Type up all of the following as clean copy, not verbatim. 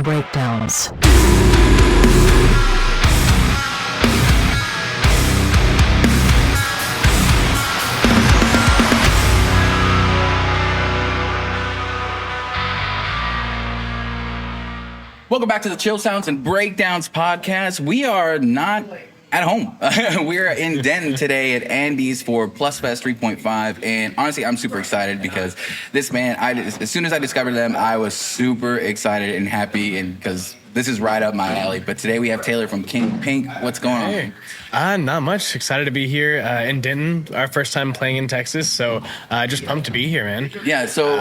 and Breakdowns. Welcome back to the Chill Sounds and Breakdowns podcast. We are not at home. We're in Denton today at Andy's for Plus Fest 3.5. And honestly, I'm super excited because this band, as soon as I discovered them, I was super excited and happy, and because this is right up my alley. But today we have Taylor from King Pink. What's going on? Hey, not much. Excited to be here in Denton. Our first time playing in Texas, so just pumped to be here, man. Yeah, so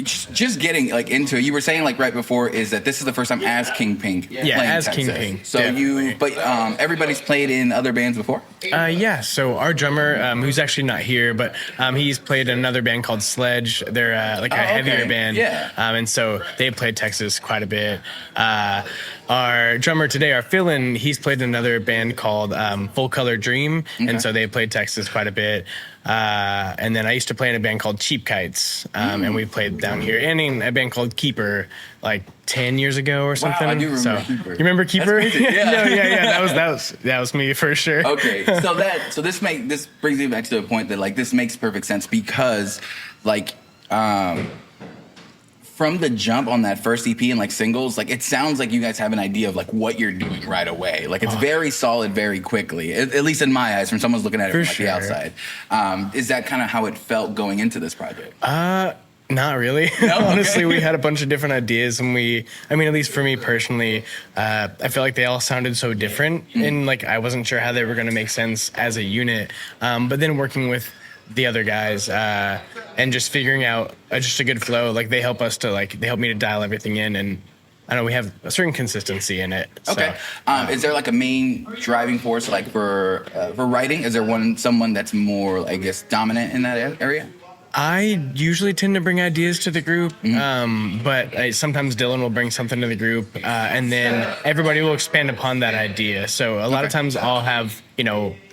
just getting like into it, you were saying like right before is that this is the first time as King Pink. Yeah, as King Pink. So definitely. but everybody's played in other bands before? Yeah, so our drummer, who's actually not here, but he's played in another band called Sledge. They're like a heavier band. Yeah. And so they played Texas quite a bit. Our drummer today, our fill-in, he's played in another band called Full Color Dream, and so they played Texas quite a bit. And then I used to play in a band called Cheap Kites, and we played down here, and in a band called Keeper, like 10 years ago or something. Wow, I do remember Keeper. You remember Keeper? That's crazy. Yeah. No, yeah. That was me for sure. Okay, so this brings me back to the point that like this makes perfect sense because like from the jump on that first EP and like singles, like it sounds like you guys have an idea of like what you're doing right away. Like it's very solid, very quickly. At least in my eyes, from someone's looking at it from like the outside. Is that kind of how it felt going into this project? Not really. No? Honestly, Okay. we had a bunch of different ideas, and at least for me personally, I feel like they all sounded so different, and like I wasn't sure how they were going to make sense as a unit. But then working with the other guys and just figuring out just a good flow, like they help me to dial everything in, and I know we have a certain consistency in it. Okay. Is there like a main driving force like for writing? Is there someone that's more, I guess, dominant in that area? I usually tend to bring ideas to the group, but sometimes Dylan will bring something to the group, and then everybody will expand upon that idea. So a lot of times I'll have,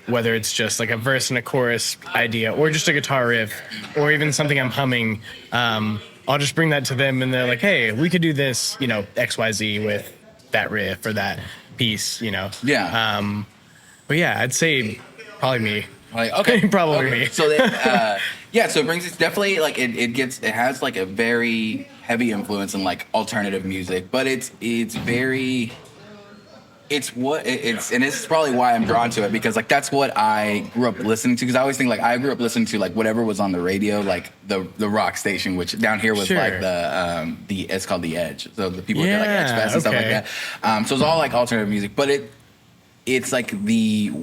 whether it's just like a verse and a chorus idea, or just a guitar riff, or even something I'm humming, I'll just bring that to them, and they're like, hey, we could do this, XYZ with that riff or that piece, Yeah. But yeah, I'd say probably me. Like, okay. Probably me. So that, so it brings us definitely like it has like a very heavy influence in like alternative music, but and this is probably why I'm drawn to it, because like that's what I grew up listening to. Because I always think like I grew up listening to like whatever was on the radio, like the rock station, which down here was like it's called The Edge. So the people get like Edge Fest and stuff like that. So it's all like alternative music, but it's like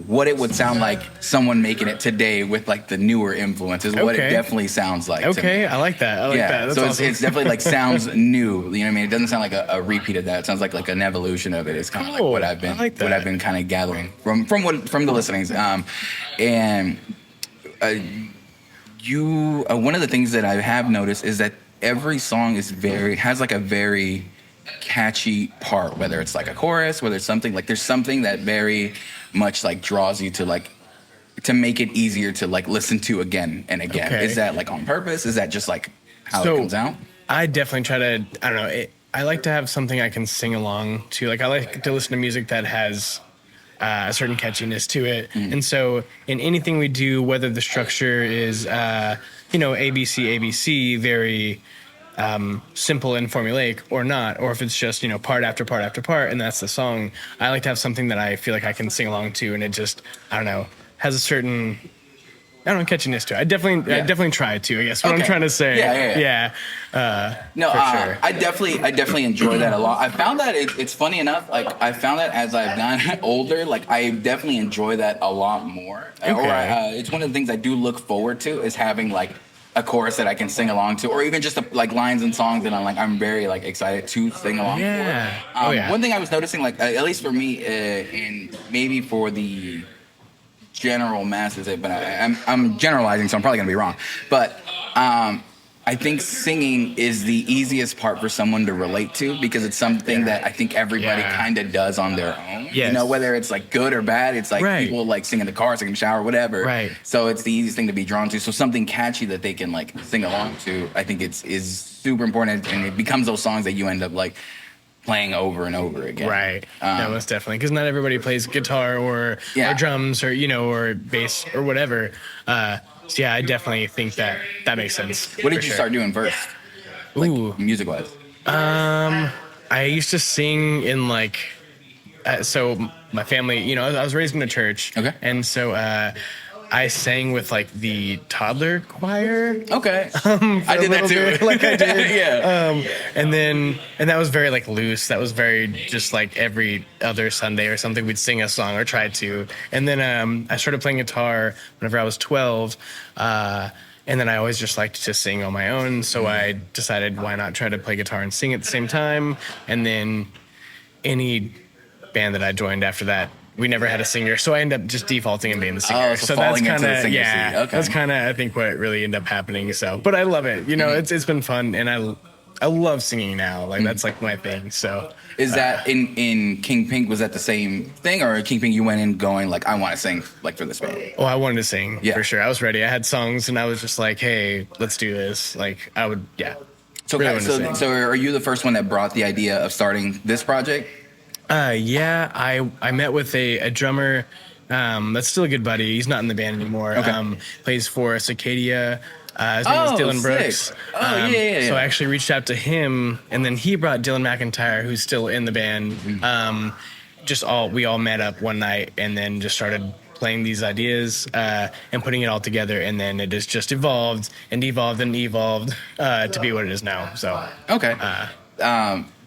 what it would sound like someone making it today with like the newer influences. What it definitely sounds like. Okay, to me. I like that. I like that. That's so awesome. it's definitely like sounds new. You know what I mean? It doesn't sound like a repeat of that. It sounds like an evolution of it. It's kind of like what I've been kind of gathering from the listenings. And one of the things that I have noticed is that every song has like a very catchy part, whether it's like a chorus, whether it's something like there's something that very much like draws you to like to make it easier to like listen to again and again. Okay. Is that like on purpose? Is that just like how it comes out? I definitely try to, I don't know, I like to have something I can sing along to. Like I like to listen to music that has a certain catchiness to it. And so in anything we do, whether the structure is ABC, very simple and formulaic or not, or if it's just, part after part after part, and that's the song, I like to have something that I feel like I can sing along to, and it just, I don't know, has a certain, catchiness to it. I definitely try to, I guess, what I'm trying to say. Yeah. No, for sure. I definitely enjoy that a lot. I found that it's funny enough, like I found that as I've gotten older, like I definitely enjoy that a lot more. Okay. It's one of the things I do look forward to is having like a chorus that I can sing along to, or even just like lines and songs that I'm very like excited to sing along for. One thing I was noticing, like at least for me, and maybe for the general masses, but I'm generalizing, so I'm probably gonna be wrong. But I think singing is the easiest part for someone to relate to because it's something that I think everybody kind of does on their own. Yes. You know, whether it's like good or bad, it's like people like sing in the car, sing in the shower, whatever. Right. So it's the easiest thing to be drawn to. So something catchy that they can like sing along to, I think is super important, and it becomes those songs that you end up like playing over and over again. Right. No, most definitely. Because not everybody plays guitar or drums or, you know, or bass or whatever. So yeah, I definitely think that makes sense. What did you start doing first? Like, music-wise? I used to sing in like, so my family, you know, I was raised in a church. Okay. And so I sang with like the toddler choir. Okay. I did that too. Like I did. Yeah. And that was very like loose. That was very just like every other Sunday or something we'd sing a song or try to. And then I started playing guitar whenever I was 12. And then I always just liked to sing on my own. So I decided why not try to play guitar and sing at the same time. And then any band that I joined after that, we never had a singer, so I ended up just defaulting and being the singer. Oh, so that's kind of That's kind of I think what really ended up happening. So, but I love it. You know, it's been fun, and I love singing now. Like that's like my thing. So, is that in King Pink? Was that the same thing, or King Pink you went in going like I want to sing like for this band? Oh, I wanted to sing for sure. I was ready. I had songs, and I was just like, hey, let's do this. Like I would, So, really so are you the first one that brought the idea of starting this project? I met with a drummer that's still a good buddy. He's not in the band anymore. Okay. Plays for Cicadia. His name is Dylan Brooks. Oh, yeah. So I actually reached out to him, and then he brought Dylan McIntyre, who's still in the band. We all met up one night and then just started playing these ideas and putting it all together, and then it has just evolved and evolved and evolved to be what it is now. So okay.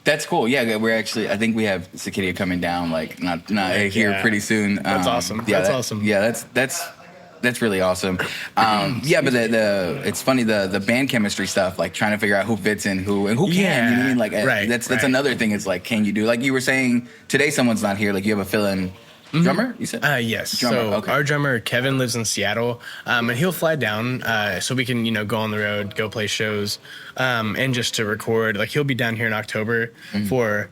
That's cool. Yeah, I think we have Cicadia coming down, like not here pretty soon. That's awesome. Yeah, that's awesome. Yeah, that's really awesome. But it's funny the band chemistry stuff, like trying to figure out who fits in who and who can. You know what I mean? Like that's another thing. Is like, can you do like you were saying today? Someone's not here. Like you have a fill-in. Drummer, you said? Yes. Drummer, so our drummer Kevin lives in Seattle, and he'll fly down so we can go on the road, go play shows, and just to record. Like he'll be down here in October for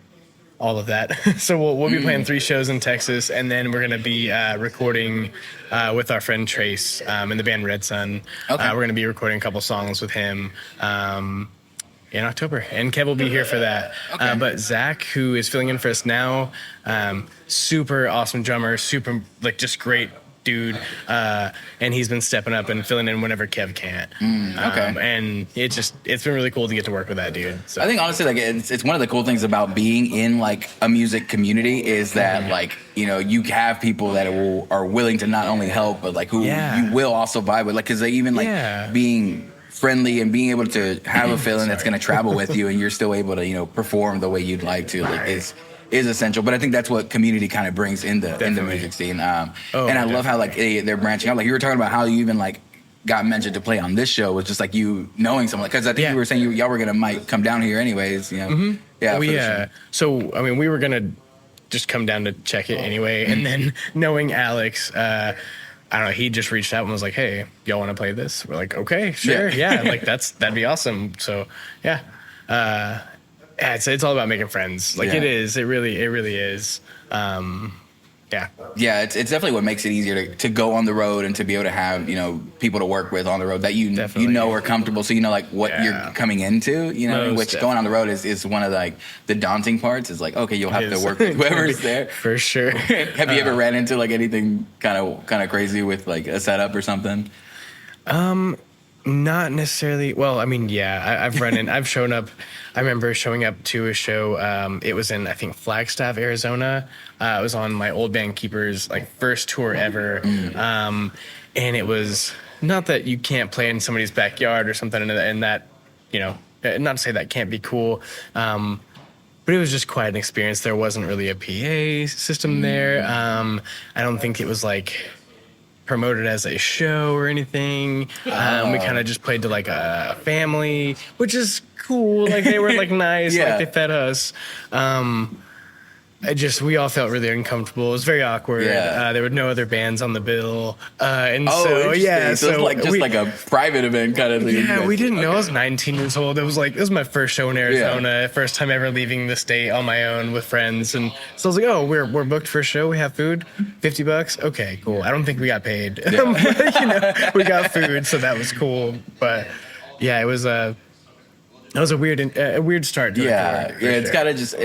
all of that. So we'll be playing 3 shows in Texas, and then we're gonna be recording with our friend Trace in the band Red Sun. Okay. We're gonna be recording a couple songs with him. In October, and Kev will be here for that. Okay. But Zach, who is filling in for us now, super awesome drummer, super like just great dude, and he's been stepping up and filling in whenever Kev can't. Okay. And it's been really cool to get to work with that dude. So. I think honestly, like it's one of the cool things about being in like a music community is that like you have people that are willing to not only help but like who you will also vibe with, like because they even like being friendly and being able to have a feeling that's going to travel with you and you're still able to perform the way you'd like to like is essential. But I think that's what community kind of brings in the music scene. And I love how like they're branching out. Like you were talking about how you even like got mentioned to play on this show was just like you knowing someone, because I think you were saying y'all were might come down here anyways. So I mean we were gonna just come down to check it anyway, and then knowing Alex. I don't know. He just reached out and was like, "Hey, y'all want to play this?" We're like, "Okay, sure, yeah." Like that'd be awesome. So yeah, it's all about making friends. Like it is. It really is. Yeah, it's definitely what makes it easier to go on the road and to be able to have people to work with on the road that you are comfortable, so like what you're coming into. Which definitely. Going on the road is one of the daunting parts. Is like, okay, you'll have to work with whoever's there for sure. Have you ever ran into like anything kind of crazy with like a setup or something? Not necessarily. Well, I mean, I've run in. I've shown up. I remember showing up to a show. It was in, I think, Flagstaff, Arizona. It was on my old band Keeper's first tour ever. And it was not that you can't play in somebody's backyard or something, and that not to say that can't be cool. But it was just quite an experience. There wasn't really a PA system there. I don't think it was like promoted as a show or anything. We kind of just played to like a family, which is cool. Like they were like nice, like they fed us. we all felt really uncomfortable. It was very awkward. Yeah. There were no other bands on the bill, and interesting. So it was like just like a private event kind of thing. Yeah, we didn't know. I was 19 years old. It was my first show in Arizona. First time ever leaving the state on my own with friends, and so I was like, oh, we're booked for a show. We have food, $50. Okay, cool. I don't think we got paid. We got food, so that was cool. But yeah, it was a weird start. To the tour, it's gotta just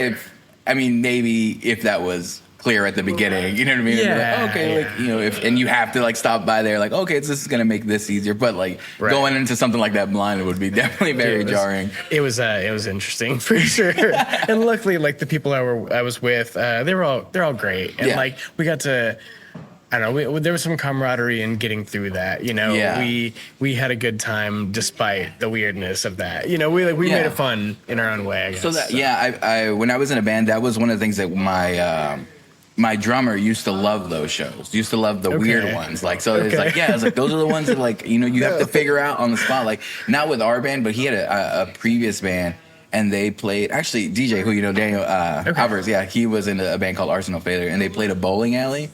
maybe if that was clear at the beginning, you know what I mean? Yeah. Like, okay, like, and you have to like stop by there, like, okay, this is gonna make this easier. But like going into something like that blind would be definitely very jarring. It was interesting for sure. And luckily, like the people I was with, they're all great, and like we got to. I don't know. There was some camaraderie in getting through that. We had a good time despite the weirdness of that. We made it fun in our own way. I guess. So I when I was in a band, that was one of the things that my drummer used to love those shows. Used to love the weird ones. Like it's like it's like those are the ones that like you have to figure out on the spot. Like not with our band, but he had a previous band. And they played, actually, DJ, who Daniel Alvarez, he was in a band called Arsenal Failure, and they played a bowling alley.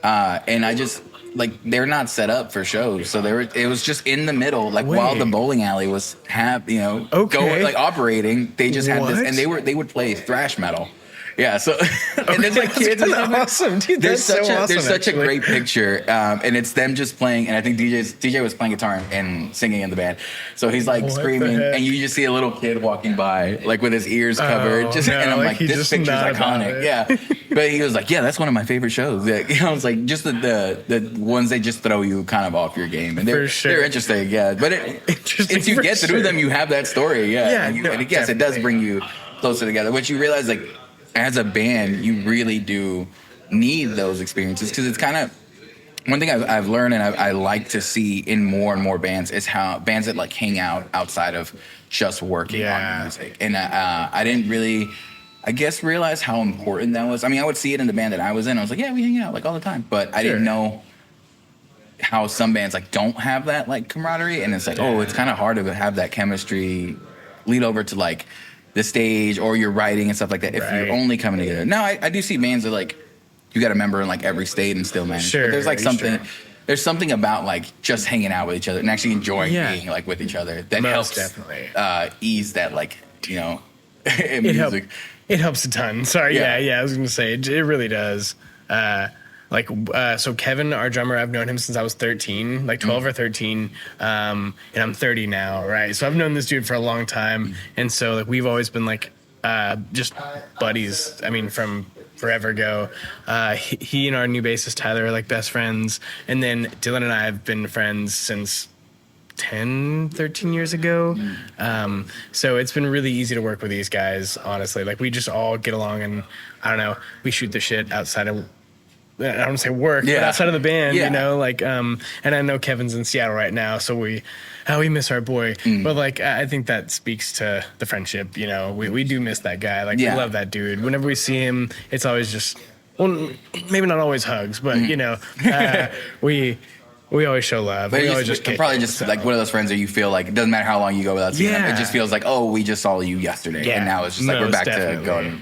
And I just, like, they're not set up for shows. So it was just in the middle, like, while the bowling alley was, going, like, operating, they just had this, and they would play thrash metal. Yeah, so and there's like kids and stuff. Awesome, dude. There's such a great picture, and it's them just playing. And I think DJ was playing guitar and singing in the band, so he's like screaming, and you just see a little kid walking by, like with his ears covered. And I'm like, this picture's iconic. Yeah, but he was like, yeah, that's one of my favorite shows. It's like just the ones they just throw you kind of off your game, and they're interesting. Yeah, but if you get through them, you have that story. Yeah, and yes, it does bring you closer together. Which you realize, like, as a band, you really do need those experiences, because it's kind of one thing I've learned, and I like to see in more and more bands, is how bands that like hang out outside of just working on music. And I didn't really, I guess, realize how important that was. I mean, I would see it in the band that I was in. I was like, yeah, we hang out like all the time, but I didn't know how some bands like don't have that like camaraderie, and it's like, it's kind of hard to have that chemistry lead over to like the stage or your writing and stuff like that if you're only coming together. Now, I do see bands that like you got a member in like every state and still manage. But there's like something. There's something about like just hanging out with each other and actually enjoying being like with each other that helps ease that like music. It helps a ton. Sorry, I was gonna say it really does. So Kevin, our drummer, I've known him since I was 13, like 12 or 13, and I'm 30 now, right? So I've known this dude for a long time, and so like we've always been like just buddies. I mean, from forever ago. He and our new bassist Tyler are like best friends, and then Dylan and I have been friends since 13 years ago. So it's been really easy to work with these guys, honestly. Like we just all get along, and I don't know, we shoot the shit outside of, I don't want to say work, but outside of the band, and I know Kevin's in Seattle right now, so we miss our boy. But like, I think that speaks to the friendship, we do miss that guy. Like we love that dude. Whenever we see him, it's always just, well, maybe not always hugs, but we always show love. But we always just probably just like one of those friends that you feel like it doesn't matter how long you go without seeing them. It just feels like, oh, we just saw you yesterday, and now it's just like we're back to going.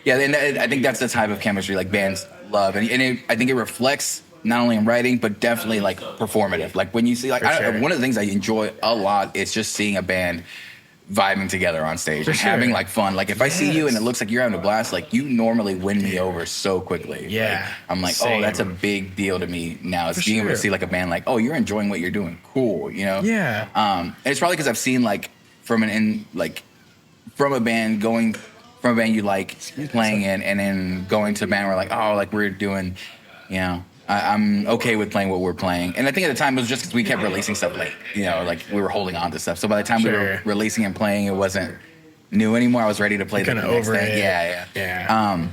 And I think that's the type of chemistry like bands love, and I think it reflects not only in writing but definitely like performative. Like when you see like one of the things I enjoy a lot is just seeing a band vibing together on stage and having like fun. Like if I see you and it looks like you're having a blast, like you normally win me over so quickly. Like, I'm like, oh, that's a big deal to me now. It's being able to see like a band like, oh, you're enjoying what you're doing, cool, and it's probably because I've seen like from a band going from a band you like playing in, and then going to a band where like, oh, like we're doing, I'm okay with playing what we're playing. And I think at the time it was just because we kept releasing stuff late, like we were holding on to stuff. So by the time we were releasing and playing, it wasn't new anymore. I was ready to play the next thing.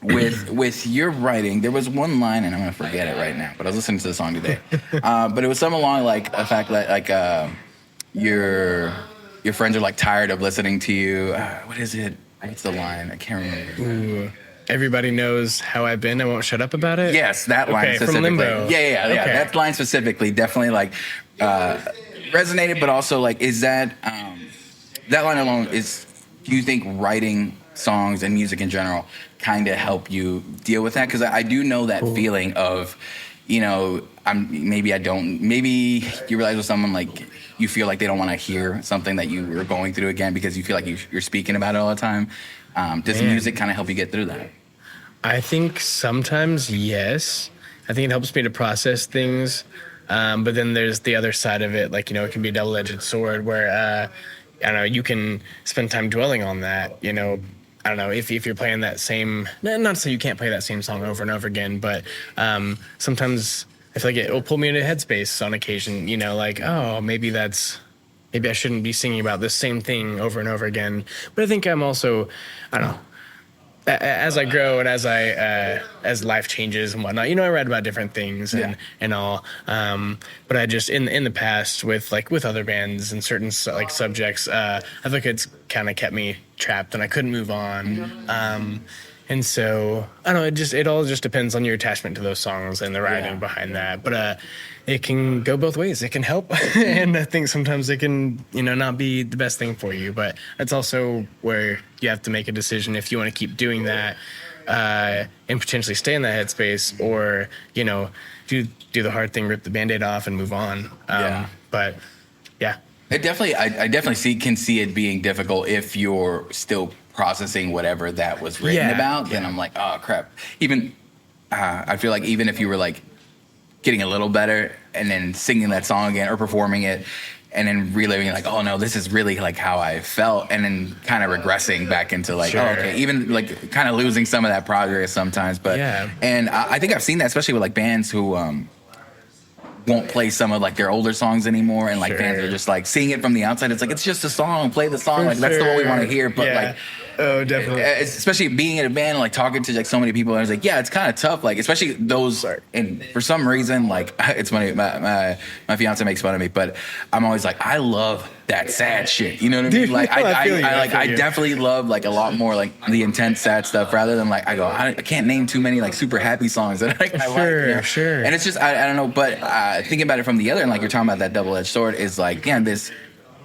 With your writing, there was one line, and I'm gonna forget it right now, but I was listening to the song today. But it was something along like the fact that like your friends are like tired of listening to you. What is it? What's the line? I can't remember. Everybody knows how I've been. I won't shut up about it. Yes, that line specifically. From Limbo. Yeah. That line specifically definitely like resonated, but also like, is that that line alone is? Do you think writing songs and music in general kind of help you deal with that? Because I do know that feeling of, you know, maybe you realize with someone like you feel like they don't want to hear something that you were going through again because you feel like you're speaking about it all the time. Does music kind of help you get through that? I think sometimes, yes. I think it helps me to process things. But then there's the other side of it. Like, you know, it can be a double-edged sword where, I don't know, you can spend time dwelling on that. You know, I don't know, if you're playing that same, not to say you can't play that same song over and over again, but sometimes I feel like it will pull me into headspace on occasion, you know, like, oh, maybe I shouldn't be singing about this same thing over and over again. But I think I'm also, I don't know, as I grow and as life changes and whatnot, you know, I read about different things and all. But I just in the past with other bands and certain like subjects, I think it's kind of kept me trapped and I couldn't move on. And so I don't know. It all just depends on your attachment to those songs and the writing behind that. But it can go both ways. It can help, and I think sometimes it can, you know, not be the best thing for you. But it's also where you have to make a decision if you want to keep doing that and potentially stay in that headspace, or, you know, do the hard thing, rip the Band-Aid off, and move on. But yeah, I definitely can see it being difficult if you're still processing whatever that was written about. Then I'm like, oh crap. Even I feel like even if you were like getting a little better and then singing that song again or performing it and then reliving like, oh no, this is really like how I felt, and then kind of regressing back into like, oh, okay, even like kind of losing some of that progress sometimes. But and I think I've seen that especially with like bands who won't play some of like their older songs anymore, and like bands are just like seeing it from the outside. It's like, it's just a song, play the song, like that's the one we want to hear. But like, oh, definitely, especially being in a band and like talking to like so many people, and I was like, yeah, it's kind of tough, like especially those. And for some reason, like it's funny, my fiance makes fun of me, but I'm always like, I love that sad shit, you know what I mean? Like I definitely love like a lot more like the intense sad stuff rather than like I can't name too many like super happy songs that like I like, you know? And it's just I don't know, but thinking about it from the other end, like you're talking about that double-edged sword, is like, yeah, if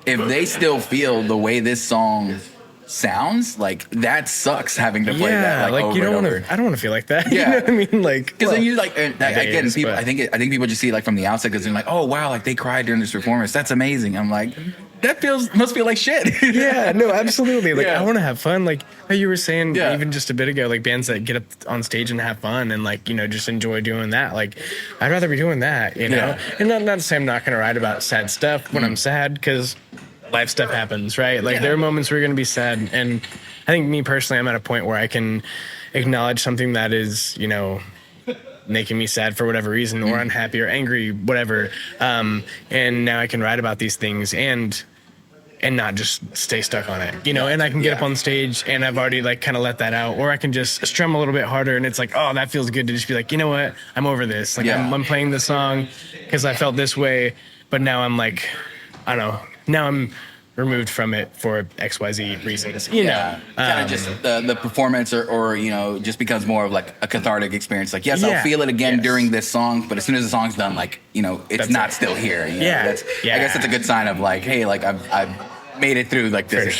they still feel the way this song sounds, like that sucks having to play that like over you don't and want over. to. I don't want to feel like that. You know what I mean? Like, because then you like again, people. I think people just see it like from the outside because they're like, oh wow, like they cried during this performance. That's amazing. I'm like, that must feel like shit. Yeah, no, absolutely. Like I want to have fun. Like how you were saying even just a bit ago, like bands that get up on stage and have fun and like, you know, just enjoy doing that. Like I'd rather be doing that, you know. And not to say I'm not going to write about sad stuff when I'm sad, because life stuff happens, right? Like there are moments where you're going to be sad, and I think me personally, I'm at a point where I can acknowledge something that is, you know, making me sad for whatever reason, or unhappy or angry, whatever. And now I can write about these things and not just stay stuck on it, you know. And I can get up on stage and I've already like kind of let that out, or I can just strum a little bit harder and it's like, oh, that feels good to just be like, you know what, I'm over this. Like I'm playing the song because I felt this way, but now I'm like, I don't know. Now I'm removed from it for XYZ reasons, you know. Kind of just the performance or, you know, just becomes more of like a cathartic experience. Like, yes, I'll feel it again during this song, but as soon as the song's done, like, you know, it's not still here. You know? I guess that's a good sign of like, hey, like I've made it through like this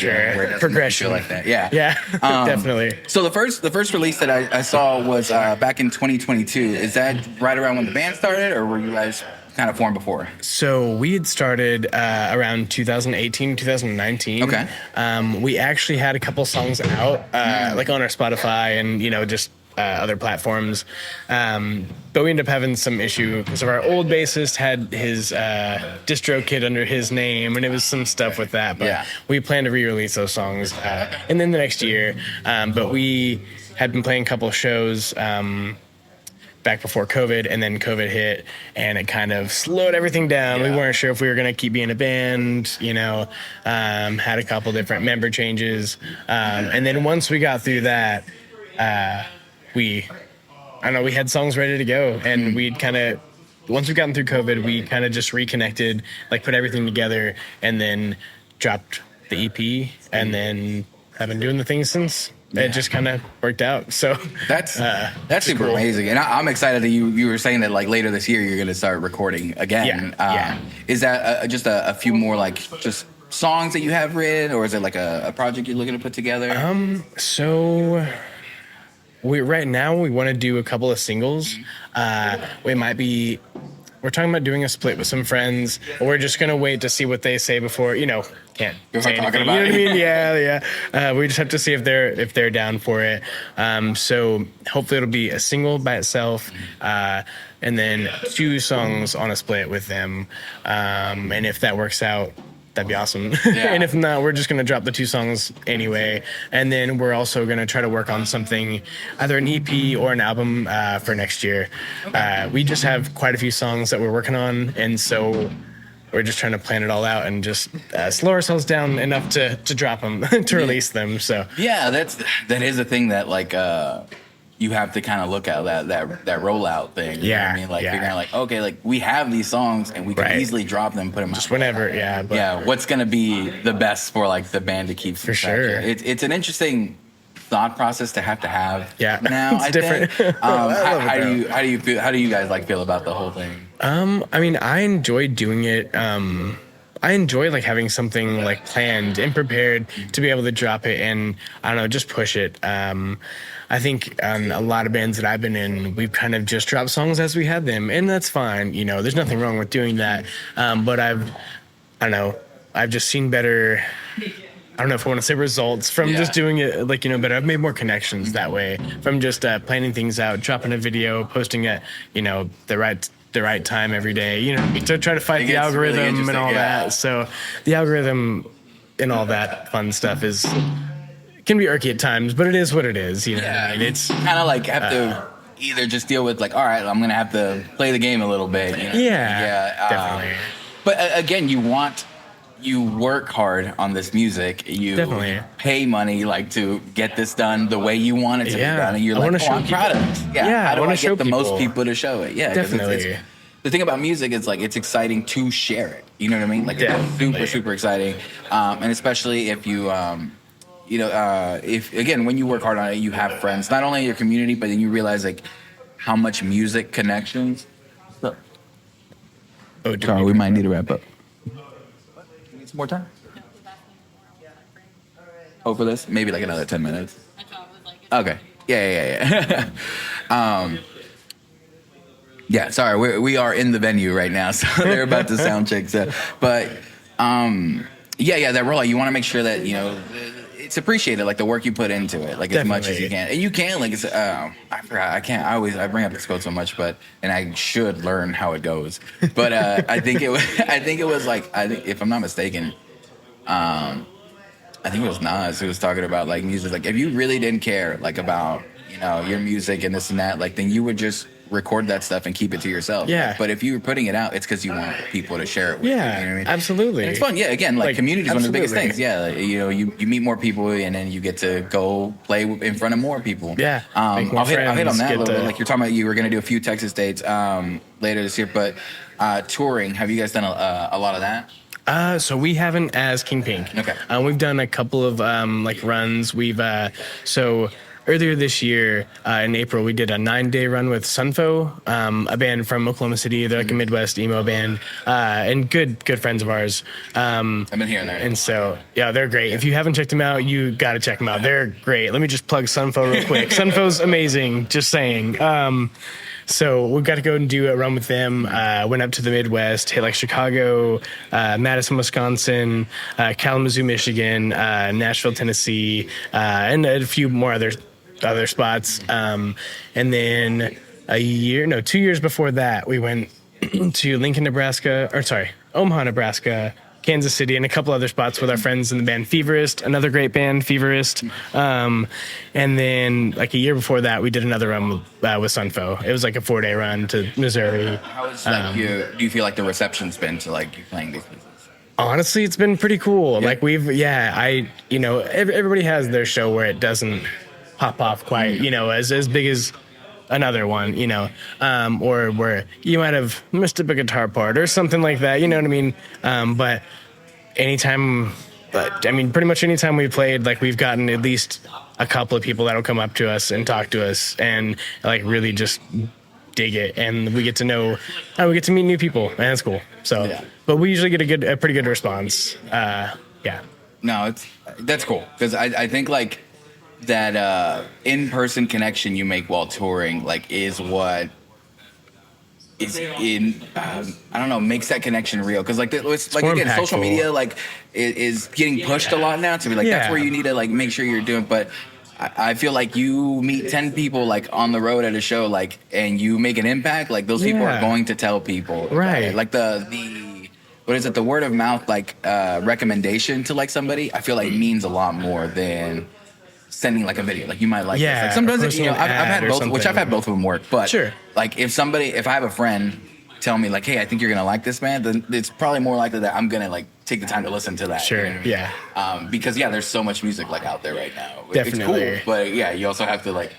progression like that. Definitely. So the first release that I saw was back in 2022. Is that right around when the band started, or were you guys kind of formed before? So we had started around 2018, 2019. Okay. We actually had a couple songs out, like on our Spotify and, you know, just other platforms. But we ended up having some issue because our old bassist had his distro kit under his name, and it was some stuff with that. But we plan to re-release those songs and then the next year. But we had been playing a couple of shows back before COVID, and then COVID hit and it kind of slowed everything down. We weren't sure if we were going to keep being a band, you know, had a couple different member changes. And then once we got through that, we had songs ready to go, and we'd kind of, once we've gotten through COVID, we kind of just reconnected, like put everything together, and then dropped the EP, and then have been doing the thing since. It just kind of worked out. So that's super cool. Amazing. And I'm excited that you were saying that like later this year you're going to start recording again. Is that just a few more like just songs that you have written, or is it like a project you're looking to put together? So right now we want to do a couple of singles. We're talking about doing a split with some friends. We're just gonna wait to see what they say before, can't say anything. You know what I mean? Yeah. We just have to see if they're down for it. So hopefully it'll be a single by itself, and then 2 songs on a split with them. And if that works out, that'd be awesome. Yeah. And if not, we're just going to drop the 2 songs anyway. And then we're also going to try to work on something, either an EP or an album for next year. We just have quite a few songs that we're working on. And so we're just trying to plan it all out and just slow ourselves down enough to drop them, to release them. So yeah, that is a thing that like, you have to kind of look at that rollout thing. You know what I mean? Like figuring out like, okay, like we have these songs and we can easily drop them, put them just out. Whenever. Yeah. But what's going to be the best for like the band to keep for sure. It's an interesting thought process to have. Yeah. Now it's different. How do you feel? How do you guys like feel about the whole thing? I mean, I enjoy doing it. I enjoy like having something like planned and prepared to be able to drop it and I don't know, just push it. I think on a lot of bands that I've been in, we've kind of just dropped songs as we had them, and that's fine. There's nothing wrong with doing that. But I've just seen better. I don't know if I want to say results from just doing it but I've made more connections that way from just planning things out, dropping a video, posting at the right time every day, to try to fight the algorithm really and all that. So the algorithm and all that fun stuff can be irky at times, but it is what it is. It's kind of like have to either just deal with like, all right, I'm gonna have to play the game a little bit. Definitely. But again, you work hard on this music. You definitely pay money like to get this done the way you want it to be done, and you're like, I'm proud of it. How do I get the most people to show it? Yeah, definitely. The thing about music is like it's exciting to share it. You know what I mean? Like it's super exciting, and especially if you. If again, when you work hard on it, you have friends, not only in your community, but then you realize like how much music connections. Sorry, we might need to wrap up. Need some more time? Oh, for this? Maybe like another 10 minutes. Okay. Yeah. Sorry, we are in the venue right now, so they're about to sound check. So, but that rollout, you want to make sure that it's appreciated, like the work you put into it, like definitely. As much as you can. And you can, like, I forgot, I bring up this quote so much, and I should learn how it goes. But I think it was if I'm not mistaken, I think it was Nas who was talking about like music. Like if you really didn't care like about your music and this and that, like then you would just record that stuff and keep it to yourself. Yeah. But if you were putting it out, it's because you want people to share it with you. You know what I mean? Absolutely. And it's fun. Yeah. Again, like community is one of the biggest things. Yeah. Like, you meet more people and then you get to go play in front of more people. Yeah. I'll hit on that a little bit. Like you're talking about, you were going to do a few Texas dates later this year, but touring, have you guys done a lot of that? So we haven't as King Pink. Okay. We've done a couple of runs. We've earlier this year, in April, we did a 9-day run with Sunfo, a band from Oklahoma City. They're like a Midwest emo band, and good friends of ours. I've been hearing that. And so, they're great. If you haven't checked them out, you got to check them out. They're great. Let me just plug Sunfo real quick. Sunfo's amazing, just saying. So we got to go and do a run with them. Went up to the Midwest, hit like Chicago, Madison, Wisconsin, Kalamazoo, Michigan, Nashville, Tennessee, and a few more other spots. And then 2 years before that, we went to Omaha, Nebraska, Kansas City, and a couple other spots with our friends in the band Feverist, another great band, Feverist. And then like a year before that, we did another run with Sunfo. It was like a 4-day run to Missouri. How is do you feel like the reception's been to like you playing these places? Honestly, it's been pretty cool. Yeah. Like everybody has their show where it doesn't pop off quite, as big as another one, or where you might have missed a big guitar part or something like that, you know what I mean? But pretty much anytime we played, like we've gotten at least a couple of people that'll come up to us and talk to us and like really just dig it, and we get to meet new people, and it's cool. So, Yeah. but we usually get a pretty good response. Yeah. No, that's cool because I think like that in-person connection you make while touring like is what is in I don't know, makes that connection real because like it's like more again, impactful. social media like is getting pushed a lot now to be like that's Yeah. where you need to like make sure you're doing. But I feel like you meet 10 people like on the road at a show like and you make an impact, like those people Yeah. are going to tell people about Right. it. Like the what is it, the word of mouth like recommendation to like somebody I feel like means a lot more than sending like a video. Like you might like Yeah, this. Like sometimes a you know I've personal had ad or both, which I've something. had both of them work. But Sure. like if I have a friend tell me like, hey, I think you're gonna like this band, then it's probably more likely that I'm gonna like take the time to listen to that. Sure, you know what I mean? yeah. Because there's so much music like out there right now. Definitely. It's cool, but yeah, you also have to like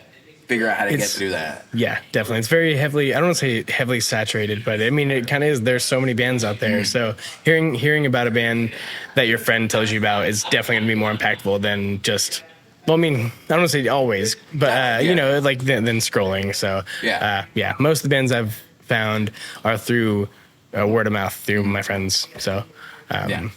figure out how to get through that. Yeah, definitely. It's very heavily, I don't want to say heavily saturated, but I mean, it kind of is. There's so many bands out there. So hearing about a band that your friend tells you about is definitely going to be more impactful than just, well, I mean, I don't want to say always, but, you know, like than scrolling. So, Yeah. most of the bands I've found are through word of mouth through my friends. So, yeah.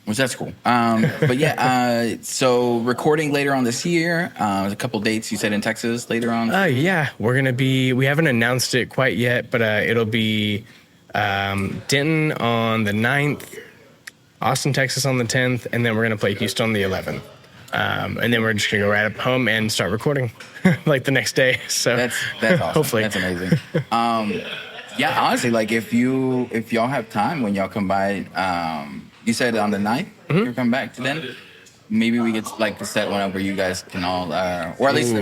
Which that's cool. But yeah, so recording later on this year, a couple dates you said in Texas later on. Yeah, we haven't announced it quite yet, but it'll be Denton on the 9th, Austin, Texas on the 10th, and then we're going to play Houston on the 11th. And then we're just going to go right up home and start recording like the next day. So That's awesome. Hopefully. That's amazing. Yeah, honestly, like if y'all have time when y'all come by, you said on the 9th you're coming back to then. Maybe we could like set one up where you guys can all, or at least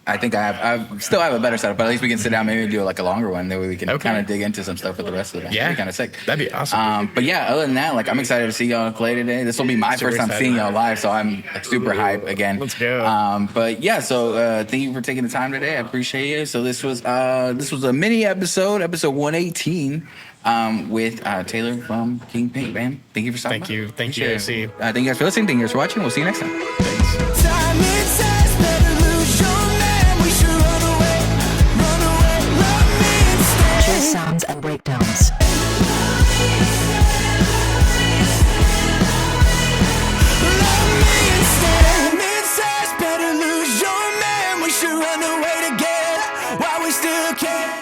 I think I still have a better setup, but at least we can sit down, maybe do like a longer one. That way we can kind of dig into some stuff with the rest of the band. Yeah. Kind of sick. That'd be awesome. But yeah, other than that, like I'm excited to see y'all play today. This will be my Super first time excited. seeing y'all live, so I'm like, super hyped again. Let's go. But yeah, so thank you for taking the time today. I appreciate it. So this was a mini episode 118, with Taylor from King Pink Band. Thank you for stopping. Thank you. Thank you, Appreciate it. AC. Thank you guys for listening. Thank you guys for watching. We'll see you next time. Thanks. Time it says better lose your man. We should run away, love me instead. Purchase sounds and breakdowns. Love me instead. It says better lose your man. We should run away together while we still can.